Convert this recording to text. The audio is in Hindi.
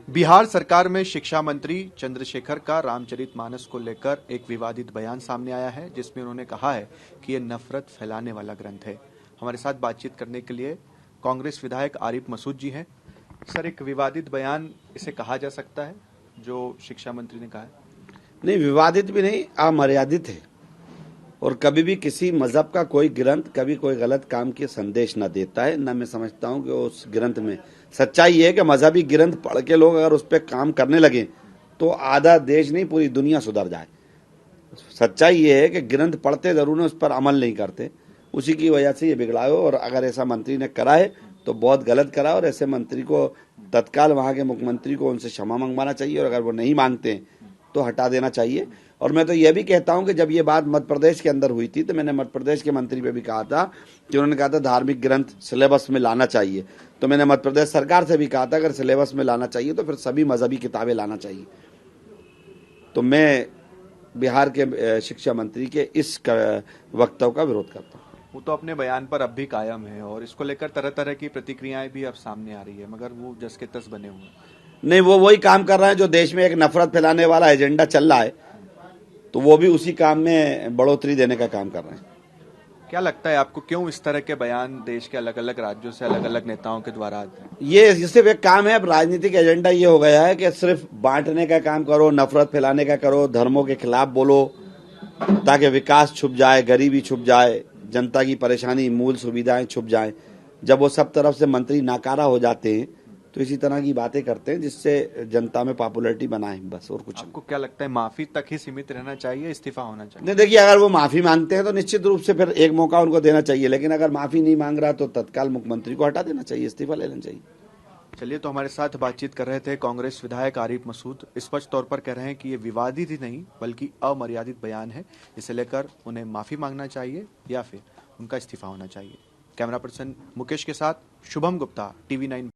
बिहार सरकार में शिक्षा मंत्री चंद्रशेखर का रामचरितमानस को लेकर एक विवादित बयान सामने आया है, जिसमें उन्होंने कहा है कि ये नफरत फैलाने वाला ग्रंथ है। हमारे साथ बातचीत करने के लिए कांग्रेस विधायक आरिफ मसूद जी हैं। सर, एक विवादित बयान इसे कहा जा सकता है जो शिक्षा मंत्री ने कहा है? नहीं, विवादित भी नहीं, अमर्यादित है। और कभी भी किसी मजहब का कोई ग्रंथ कभी कोई गलत काम के संदेश न देता है। न मैं समझता हूं कि उस ग्रंथ में सच्चाई ये है कि मजहबी ग्रंथ पढ़ के लोग अगर उस पर काम करने लगे तो आधा देश नहीं पूरी दुनिया सुधर जाए। सच्चाई ये है कि ग्रंथ पढ़ते जरूर है, उस पर अमल नहीं करते, उसी की वजह से ये बिगड़ा हो। और अगर ऐसा मंत्री ने करा है तो बहुत गलत करा, और ऐसे मंत्री को तत्काल वहां के मुख्यमंत्री को उनसे क्षमा मंगवाना चाहिए, और अगर वो नहीं मांगते तो हटा देना चाहिए। और मैं तो यह भी कहता हूं कि जब ये बात मध्य प्रदेश के अंदर हुई थी तो मैंने मध्य प्रदेश के मंत्री पे भी कहा था कि उन्होंने कहा था धार्मिक ग्रंथ सिलेबस में लाना चाहिए, तो मैंने मध्य प्रदेश सरकार से भी कहा था अगर सिलेबस में लाना चाहिए तो फिर सभी मजहबी किताबें लाना चाहिए। तो मैं बिहार के शिक्षा मंत्री के इस वक्तव्य का विरोध करता हूँ। वो तो अपने बयान पर अब भी कायम है और इसको लेकर तरह तरह की प्रतिक्रियाएं भी अब सामने आ रही है, मगर वो जस के तस बने हुए हैं। नहीं, वो वही काम कर रहे हैं जो देश में एक नफरत फैलाने वाला एजेंडा चल रहा है, तो वो भी उसी काम में बढ़ोतरी देने का काम कर रहे हैं। क्या लगता है आपको, क्यों इस तरह के बयान देश के अलग अलग राज्यों से अलग अलग नेताओं के द्वारा आते हैं? ये सिर्फ एक काम है। अब राजनीतिक एजेंडा ये हो गया है कि सिर्फ बांटने का काम करो, नफरत फैलाने का करो, धर्मों के खिलाफ बोलो ताकि विकास छुप जाए, गरीबी छुप जाए, जनता की परेशानी, मूल सुविधाएं छुप जाएं। जब वो सब तरफ से मंत्री नाकारा हो जाते हैं तो इसी तरह की बातें करते हैं जिससे जनता में पॉपुलैरिटी बनाए, बस और कुछ। आपको क्या लगता है, माफी तक ही सीमित रहना चाहिए, इस्तीफा होना चाहिए? नहीं, देखिए, अगर वो माफी मांगते हैं तो निश्चित रूप से फिर एक मौका उनको देना चाहिए, लेकिन अगर माफी नहीं मांग रहा तो तत्काल मुख्यमंत्री को हटा देना चाहिए, इस्तीफा ले लेना चाहिए। चलिए, तो हमारे साथ बातचीत कर रहे थे कांग्रेस विधायक आरिफ मसूद। स्पष्ट तौर पर कह रहे हैं कि ये विवादित ही नहीं बल्कि अमर्यादित बयान है। इसे लेकर उन्हें माफी मांगना चाहिए या फिर उनका इस्तीफा होना चाहिए। कैमरा पर्सन मुकेश के साथ शुभम गुप्ता, TV9।